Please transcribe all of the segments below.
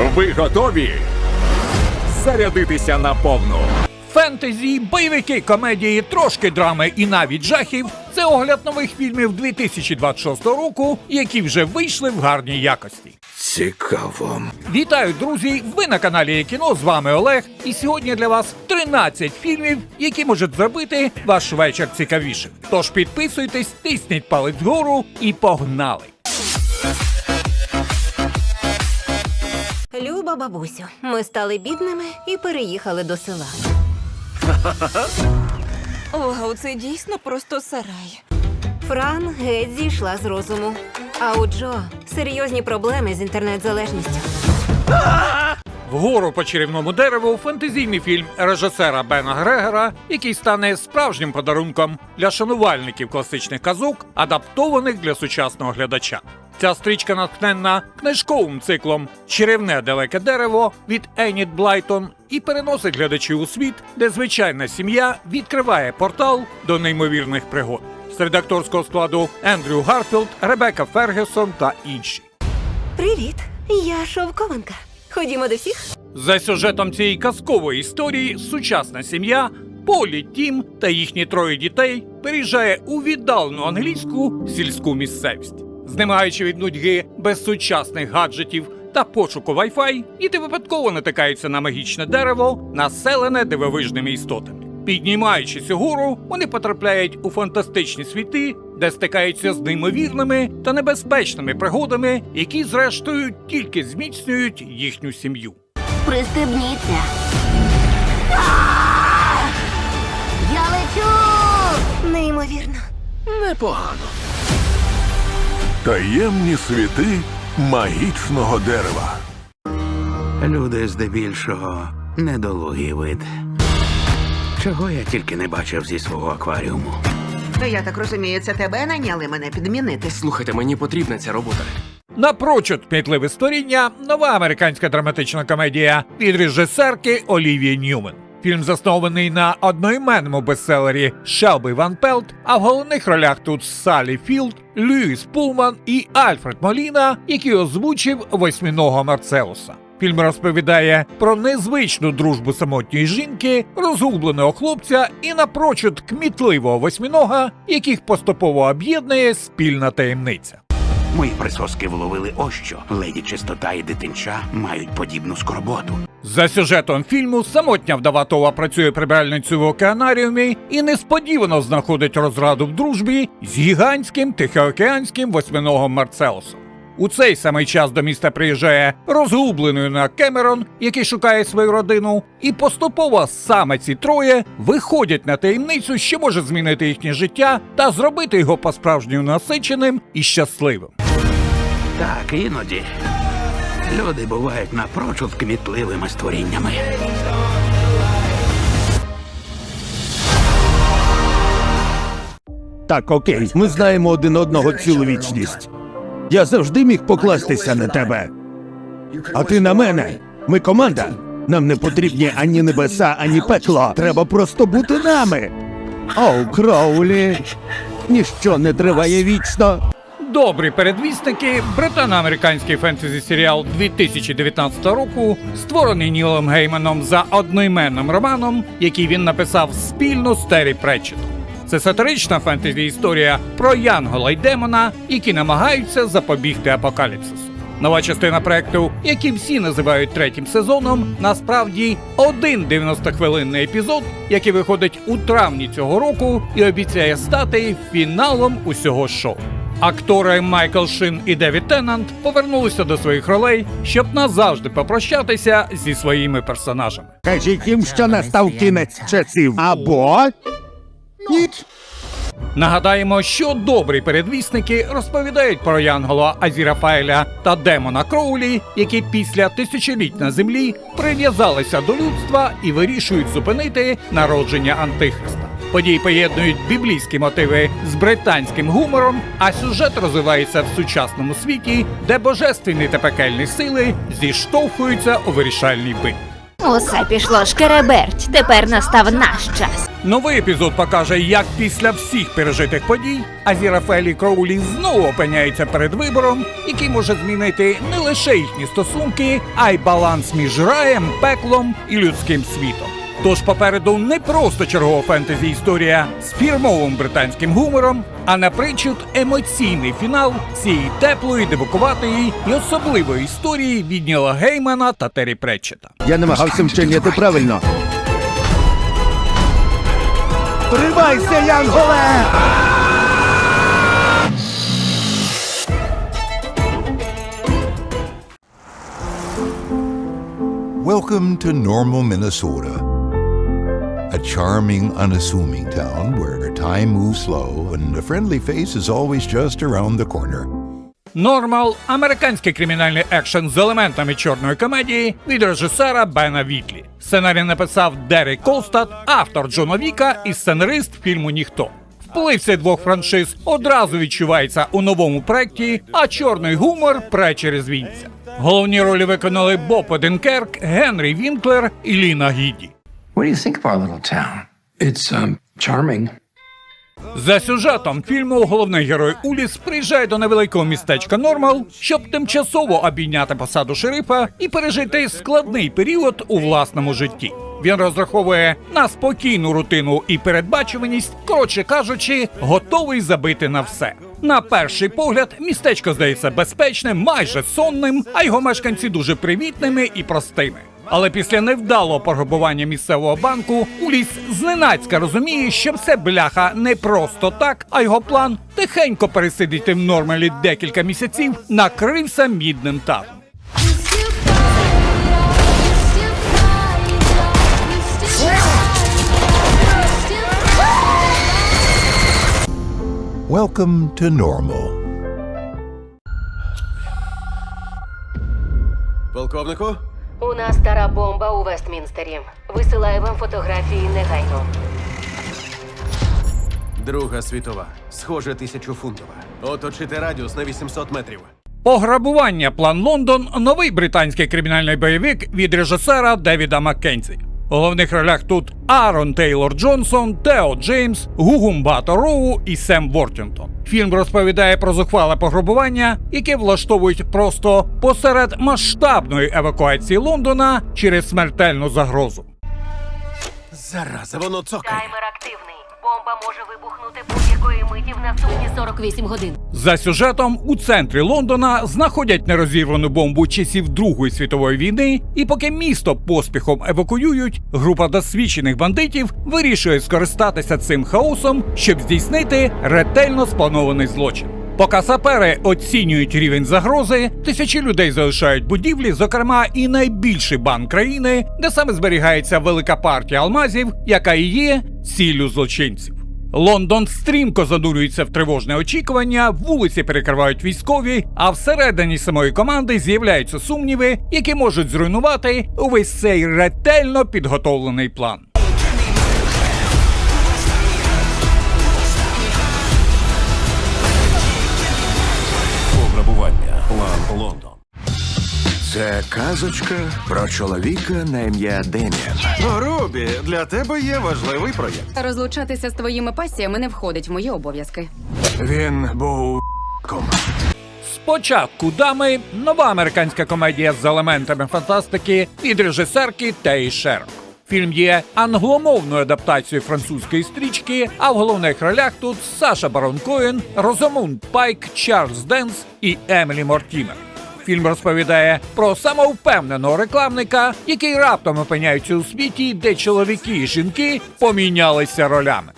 Ви готові зарядитися наповну? Фентезі, бойовики, комедії, трошки драми і навіть жахів – це огляд нових фільмів 2026 року, які вже вийшли в гарній якості. Цікаво. Вітаю, друзі! Ви на каналі Кіно, з вами Олег. І сьогодні для вас 13 фільмів, які можуть зробити ваш вечір цікавішим. Тож підписуйтесь, тисніть палець вгору і погнали! Люба бабусю, ми стали бідними і переїхали до села. Вау, це дійсно просто сарай. Фран геть зійшла з розуму. А у Джо серйозні проблеми з інтернет-залежністю. Вгору по чарівному дереву – фентезійний фільм режисера Бена Грегора, який стане справжнім подарунком для шанувальників класичних казок, адаптованих для сучасного глядача. Ця стрічка натхненна книжковим циклом «Чарівне далеке дерево» від Еніт Блайтон і переносить глядачів у світ, де звичайна сім'я відкриває портал до неймовірних пригод. З редакторського складу Ендрю Гарфілд, Ребекка Фергюсон та інші. Привіт, я Шовкованка. Ходімо до всіх? За сюжетом цієї казкової історії сучасна сім'я Полі, Тім та їхні троє дітей переїжджає у віддалену англійську сільську місцевість. Знемагаючи від нудьги без сучасних гаджетів та пошуку Wi-Fi, діти випадково натикаються на магічне дерево, населене дивовижними істотами. Піднімаючись угору, вони потрапляють у фантастичні світи, де стикаються з неймовірними та небезпечними пригодами, які, зрештою, тільки зміцнюють їхню сім'ю. Пристебніться. Я лечу! Неймовірно. Непогано. Таємні світи магічного дерева. Люди здебільшого недолугий вид. Чого я тільки не бачив зі свого акваріуму. Я так розумію, це тебе наняли мене підмінити. Слухайте, мені потрібна ця робота. Напрочуд кмітливе створіння – нова американська драматична комедія від режисерки Олівії Ньюман. Фільм заснований на одноіменному бестселері Шелбі Ван Пелт, а в головних ролях тут Саллі Філд, Льюіс Пулман і Альфред Моліна, який озвучив восьминого Марцелуса. Фільм розповідає про незвичну дружбу самотньої жінки, розгубленого хлопця і напрочуд кмітливого восьминога, яких поступово об'єднує спільна таємниця. Мої присоски вловили ось що. Леді Чистота і дитинча мають подібну скорботу. За сюжетом фільму самотня вдова Това працює прибиральницею в океанаріумі і несподівано знаходить розраду в дружбі з гігантським тихоокеанським восьминогом Марцелусом. У цей самий час до міста приїжджає розгублений на Кемерон, який шукає свою родину, і поступово саме ці троє виходять на таємницю, що може змінити їхнє життя та зробити його по-справжньому насиченим і щасливим. Так, іноді люди бувають напрочуд кмітливими створіннями. Так, окей, ми знаємо один одного цілу вічність. Я завжди міг покластися на тебе. А ти на мене. Ми команда. Нам не потрібні ані небеса, ані пекло. Треба просто бути нами. Оу, Кроулі. Ніщо не триває вічно. Добрі передвісники – британо-американський фентезі-серіал 2019 року, створений Нілом Гейманом за одноіменним романом, який він написав спільно з Террі Претчетом. Це сатирична фентезі-історія про янгола й демона, які намагаються запобігти апокаліпсису. Нова частина проекту, який всі називають третім сезоном, насправді один 90-хвилинний епізод, який виходить у травні цього року і обіцяє стати фіналом усього шоу. Актори Майкл Шин і Девід Теннант повернулися до своїх ролей, щоб назавжди попрощатися зі своїми персонажами. Кажіть їм, що настав кінець часів. Або... Ні. Нагадаємо, що добрі передвісники розповідають про янгола Азірафаеля та демона Кроулі, які після тисячоліть на землі прив'язалися до людства і вирішують зупинити народження Антихриста. Події поєднують біблійські мотиви з британським гумором, а сюжет розвивається в сучасному світі, де божественні та пекельні сили зіштовхуються у вирішальній битві. Усе пішло шкереберть. Тепер настав наш час. Новий епізод покаже, як після всіх пережитих подій Азірафель і Кроулі знову опиняються перед вибором, який може змінити не лише їхні стосунки, а й баланс між раєм, пеклом і людським світом. Тож попереду не просто чергова фентезі-історія з фірмовим британським гумором, а напричуд емоційний фінал цієї теплої, дивакуватої і особливої історії від Ніла Геймана та Террі Претчета. Я намагався вчиняти правильно. Тримайся, Янголе! Welcome to Normal, Minnesota. A charming, unassuming town where time moves slow and a friendly face is always just around the corner. «Нормал» – американський кримінальний екшен з елементами чорної комедії від режисера Бена Вітлі. Сценарій написав Дерек Колстад, автор Джона Віка і сценарист фільму «Ніхто». Вплив цих двох франшиз одразу відчувається у новому проєкті, а чорний гумор пре через вінця. Головні ролі виконали Боб Оденкерк, Генрі Вінклер і Ліна Гіді. What do you think of our little town? It's charming. За сюжетом фільму головний герой Уліс приїжджає до невеликого містечка Нормал, щоб тимчасово обійняти посаду шерифа і пережити складний період у власному житті. Він розраховує на спокійну рутину і передбачуваність, коротше кажучи, готовий забити на все. На перший погляд, містечко здається безпечним, майже сонним, а його мешканці дуже привітними і простими. Але після невдалого пограбування місцевого банку Уліс зненацька розуміє, що все бляха не просто так, а його план тихенько пересидіти в Нормалі декілька місяців накрився мідним тазом. Welcome to Normal. Полковнику? У нас стара бомба у Вестмінстері. Висилаю вам фотографії негайно. Друга світова. Схоже, 1000-фунтова. Оточити радіус на 800 метрів. «Пограбування. План Лондон» – новий британський кримінальний бойовик від режисера Девіда Маккензі. У головних ролях тут Аарон Тейлор Джонсон, Тео Джеймс, Гугум Батороу і Сем Вортінгтон. Фільм розповідає про зухвале пограбування, яке влаштовують просто посеред масштабної евакуації Лондона через смертельну загрозу. Зараза, воно цокає. Таймер активний. Бомба може вибухнути будь-якої миті в наступні 48 годин. За сюжетом, у центрі Лондона знаходять нерозірвану бомбу часів Другої світової війни, і поки місто поспіхом евакуюють, група досвідчених бандитів вирішує скористатися цим хаосом, щоб здійснити ретельно спланований злочин. Поки сапери оцінюють рівень загрози, тисячі людей залишають будівлі, зокрема і найбільший банк країни, де саме зберігається велика партія алмазів, яка і є ціллю злочинців. Лондон стрімко занурюється в тривожне очікування, вулиці перекривають військові, а всередині самої команди з'являються сумніви, які можуть зруйнувати увесь цей ретельно підготовлений план. Пограбування. План Лондон. Це казочка про чоловіка на ім'я Деміан. Робі, для тебе є важливий проєкт. Розлучатися з твоїми пасіями не входить в мої обов'язки. Він був ком. Спочатку «Дами» – нова американська комедія з елементами фантастики від режисерки Теї Шерок. Фільм є англомовною адаптацією французької стрічки, а в головних ролях тут Саша Барон Коен, Розамунд Пайк, Чарльз Денс і Емілі Мортімер. Фільм розповідає про самовпевненого рекламника, який раптом опиняється у світі, де чоловіки і жінки помінялися ролями.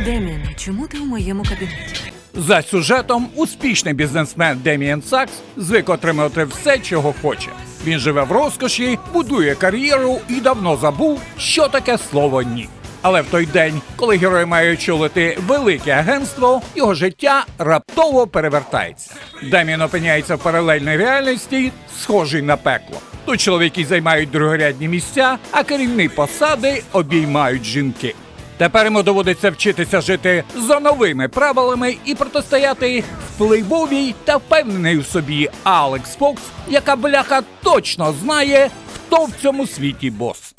Дем'яне, чому ти у моєму кабінеті? За сюжетом успішний бізнесмен Деміан Сакс звик отримати все, чого хоче. Він живе в розкоші, будує кар'єру і давно забув, що таке слово «ні». Але в той день, коли герой має очолити велике агентство, його життя раптово перевертається. Деміан опиняється в паралельній реальності, схожій на пекло. Тут чоловіки займають другорядні місця, а керівні посади обіймають жінки. Тепер йому доводиться вчитися жити за новими правилами і протистояти впливовій та впевнений у собі Алекс Фокс, яка бляха точно знає, хто в цьому світі бос.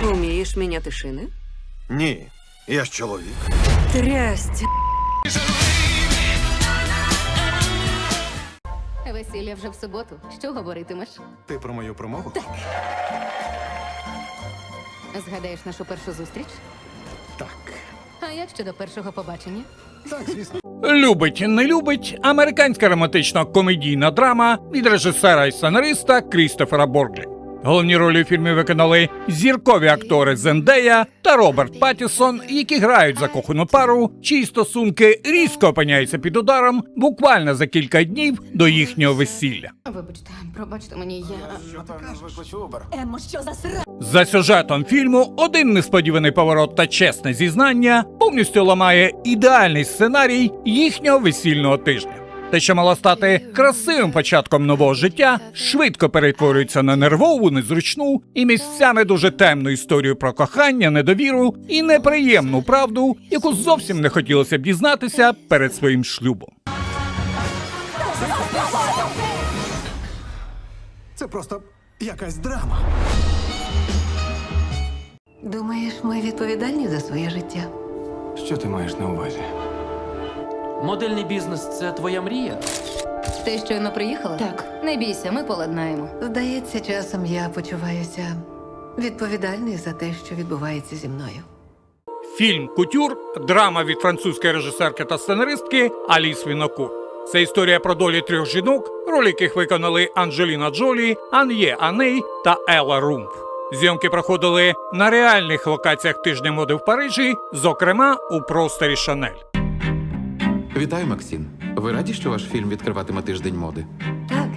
Умієш міняти шини? Ні, я ж чоловік. Трястя. Весілля вже в суботу. Що говоритимеш? Ти про мою промову? Згадаєш нашу першу зустріч? Так. А як щодо першого побачення? Так, звісно. Любить, не любить американська романтична комедійна драма від режисера і сценариста Крістофера Борглі. Головні ролі у фільмі виконали зіркові актори Зендея та Роберт Паттінсон, які грають закохану пару, чиї стосунки різко опиняються під ударом буквально за кілька днів до їхнього весілля. Вибачте, пробачте мені, я... За сюжетом фільму один несподіваний поворот та чесне зізнання повністю ламає ідеальний сценарій їхнього весільного тижня. Те, що мало стати красивим початком нового життя, швидко перетворюється на нервову, незручну і місцями дуже темну історію про кохання, недовіру і неприємну правду, яку зовсім не хотілося б дізнатися перед своїм шлюбом. Це просто якась драма. Думаєш, ми відповідальні за своє життя? Що ти маєш на увазі? Модельний бізнес – це твоя мрія? Ти щойно приїхала? Так. Не бійся, ми поладнаємо. Здається, часом я почуваюся відповідальною за те, що відбувається зі мною. Фільм «Кутюр» – драма від французької режисерки та сценаристки Аліс Вінокур. Це історія про долі трьох жінок, ролі яких виконали Анджеліна Джолі, Ан'є Аней та Елла Румф. Зйомки проходили на реальних локаціях тижня моди в Парижі, зокрема у просторі Шанель. Вітаю, Максим. Ви раді, що ваш фільм відкриватиме тиждень моди? Так,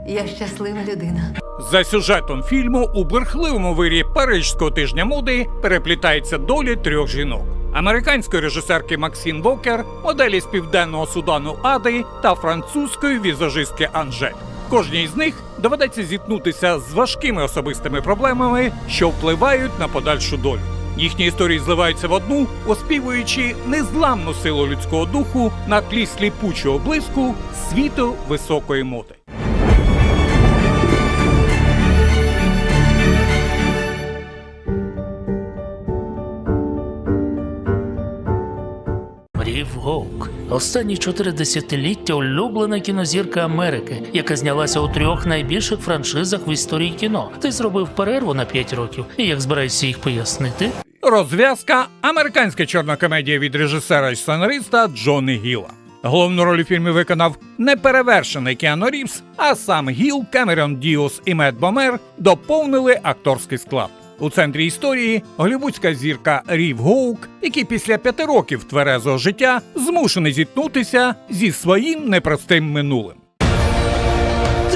я щаслива людина. За сюжетом фільму у бурхливому вирі Парижського тижня моди переплітаються долі трьох жінок. Американської режисерки Максін Вокер, моделі з Південного Судану Ади та французької візажистки Анжель. Кожній з них доведеться зіткнутися з важкими особистими проблемами, що впливають на подальшу долю. Їхні історії зливаються в одну, оспівуючи незламну силу людського духу на тлі сліпучого блиску світу високої моди. Рів Гоук. Останні 4 десятиліття улюблена кінозірка Америки, яка знялася у 3 найбільших франшизах в історії кіно. Ти зробив перерву на 5 років. І як збираєшся їх пояснити? «Розв'язка» – американська чорна комедія від режисера і сценариста Джонні Гілла. Головну роль у фільмі виконав неперевершений Кіану Рівз, а сам Гіл, Кемерон Діос і Мет Бомер доповнили акторський склад. У центрі історії голлівудська зірка Рів Гоук, який після 5 років тверезого життя змушений зіткнутися зі своїм непростим минулим.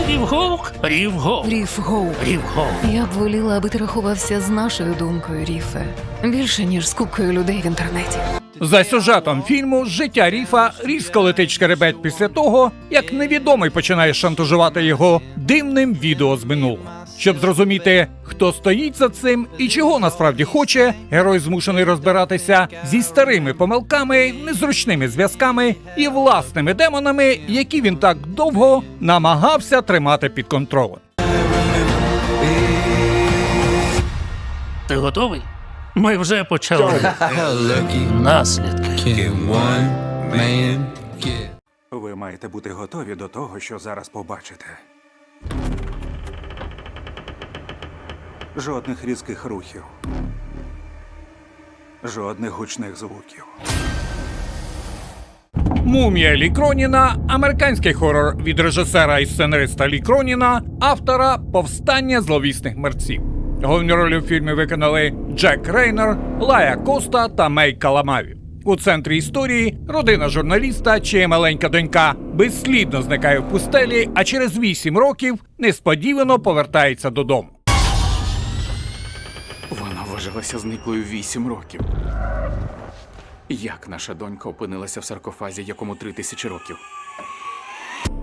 Рів Гоук? Рів Гоук. Рів Гоук. Рів Гоук. Я б воліла, аби ти рахувався з нашою думкою, Ріфе. Більше, ніж з купкою людей в інтернеті. За сюжетом фільму життя Ріфа різко летить шкеребеть після того, як невідомий починає шантажувати його дивним відео з минулого. Щоб зрозуміти, хто стоїть за цим і чого насправді хоче, герой змушений розбиратися зі старими помилками, незручними зв'язками і власними демонами, які він так довго намагався тримати під контролем. Ти готовий? Ми вже почали. Наслідки. Ви маєте бути готові до того, що зараз побачите. Жодних різких рухів. Жодних гучних звуків. «Мумія» Лі Кроніна – американський хорор від режисера і сценариста Лі Кроніна, автора «Повстання зловісних мерців». Головні ролі у фільмі виконали Джек Рейнер, Лая Коста та Мей Каламаві. У центрі історії – родина журналіста, чия маленька донька безслідно зникає в пустелі, а через 8 років несподівано повертається додому. Вона вважалася зниклою 8 років. Як наша донька опинилася в саркофазі, якому 3000 років?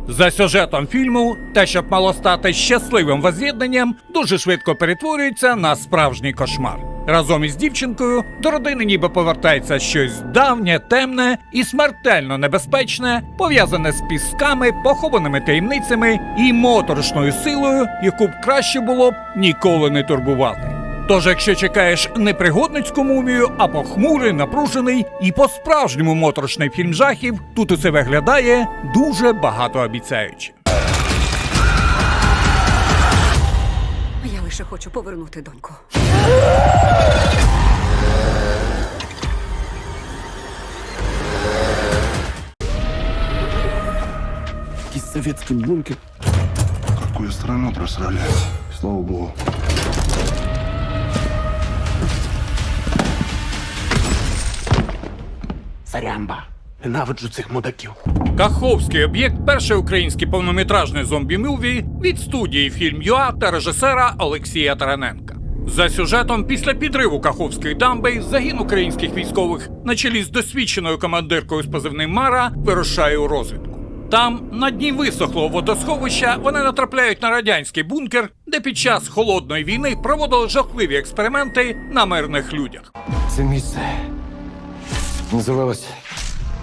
За сюжетом фільму, те, що б мало стати щасливим возз'єднанням, дуже швидко перетворюється на справжній кошмар. Разом із дівчинкою до родини ніби повертається щось давнє, темне і смертельно небезпечне, пов'язане з пісками, похованими таємницями і моторошною силою, яку б краще було б ніколи не турбувати. Тож, якщо чекаєш не пригодницьку мумію, а похмурий, напружений і по-справжньому моторошний фільм жахів, тут усе виглядає дуже багатообіцяюче. Я лише хочу повернути доньку. Якийсь совєтський бункер. Какую страну просрали. Слава Богу. Сарямба. Ненавиджу цих мудаків. Каховський об'єкт – перший український повнометражний зомбі-муві від студії «Фільм.ЮА» та режисера Олексія Тараненка. За сюжетом, після підриву Каховської дамби, загін українських військових на чолі з досвідченою командиркою з позивним «Мара» вирушає у розвідку. Там, на дні висохлого водосховища, вони натрапляють на радянський бункер, де під час холодної війни проводили жахливі експерименти на мирних людях. Це місце називалось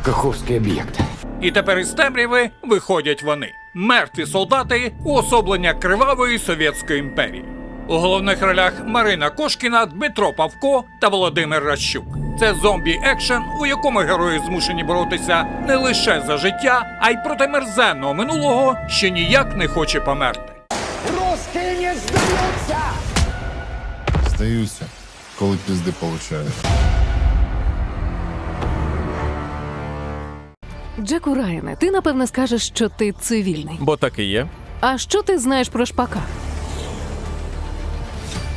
Каховський об'єкт. І тепер із темряви виходять вони – мертві солдати, уособлення кривавої Совєтської імперії. У головних ролях Марина Кошкіна, Дмитро Павко та Володимир Ращук. Це зомбі-екшен, у якому герої змушені боротися не лише за життя, а й проти мерзенного минулого, що ніяк не хоче померти. Русські не здаються! Здаюся, коли пізди получаю. Джеку Райане, ти напевне скажеш, що ти цивільний. Бо так і є. А що ти знаєш про шпака?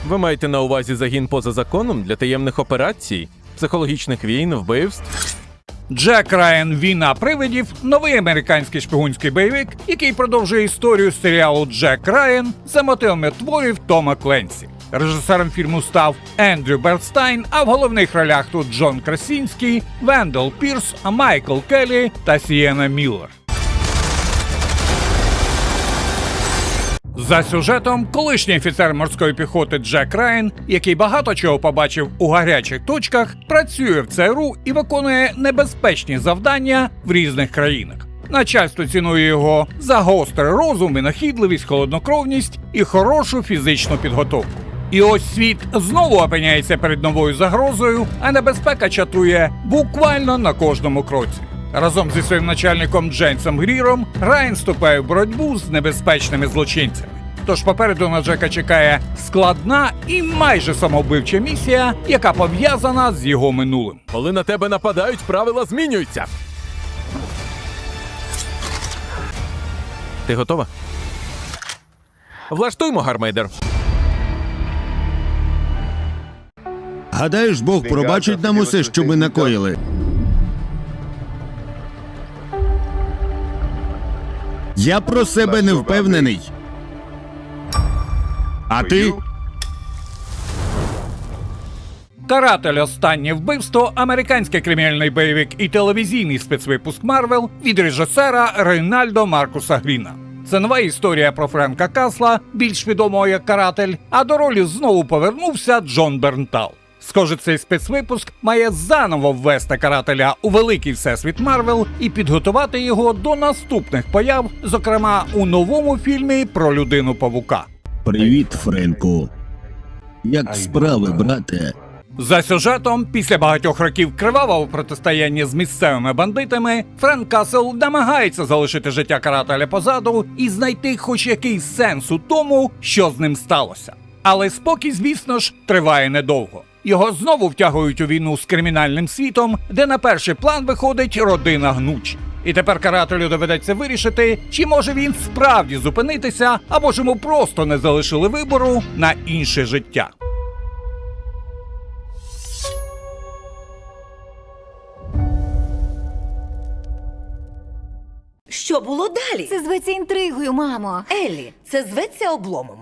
Ви маєте на увазі загін поза законом для таємних операцій, психологічних війн, вбивств? Джек Райан «Війна привидів» – новий американський шпигунський бойовик, який продовжує історію серіалу «Джек Райан» за мотивами творів Тома Кленсі. Режисером фільму став Ендрю Бернстайн, а в головних ролях тут Джон Красінський, Вендел Пірс, Майкл Келлі та Сієна Міллер. За сюжетом, колишній офіцер морської піхоти Джек Райан, який багато чого побачив у гарячих точках, працює в ЦРУ і виконує небезпечні завдання в різних країнах. Начальство цінує його за гострий розум, винахідливість, холоднокровність і хорошу фізичну підготовку. І ось світ знову опиняється перед новою загрозою, а небезпека чатує буквально на кожному кроці. Разом зі своїм начальником Джеймсом Гріром Райан вступає в боротьбу з небезпечними злочинцями. Тож попереду на Джека чекає складна і майже самовбивча місія, яка пов'язана з його минулим. Коли на тебе нападають, правила змінюються. Ти готова? Влаштуймо, Гармейдер. Гадаєш, Бог пробачить нам усе, що ми накоїли? Я про себе не впевнений. А ти? «Каратель. Останнє вбивство» – американський кримінальний бойовик і телевізійний спецвипуск Марвел від режисера Рейнальдо Маркуса Гріна. Це нова історія про Френка Касла, більш відомого як Каратель, а до ролі знову повернувся Джон Бернтал. Схоже, цей спецвипуск має заново ввести Карателя у великий всесвіт Марвел і підготувати його до наступних появ, зокрема у новому фільмі про Людину-павука. Привіт, Френку. Як справи, брате? За сюжетом, після багатьох років кривавого протистояння з місцевими бандитами, Френк Касл намагається залишити життя Карателя позаду і знайти хоч якийсь сенс у тому, що з ним сталося. Але спокій, звісно ж, триває недовго. Його знову втягують у війну з кримінальним світом, де на перший план виходить родина Гнучі. І тепер Карателю доведеться вирішити, чи може він справді зупинитися, або ж йому просто не залишили вибору на інше життя. Що було далі? Це зветься інтригою, мамо. Еллі, це зветься обломом.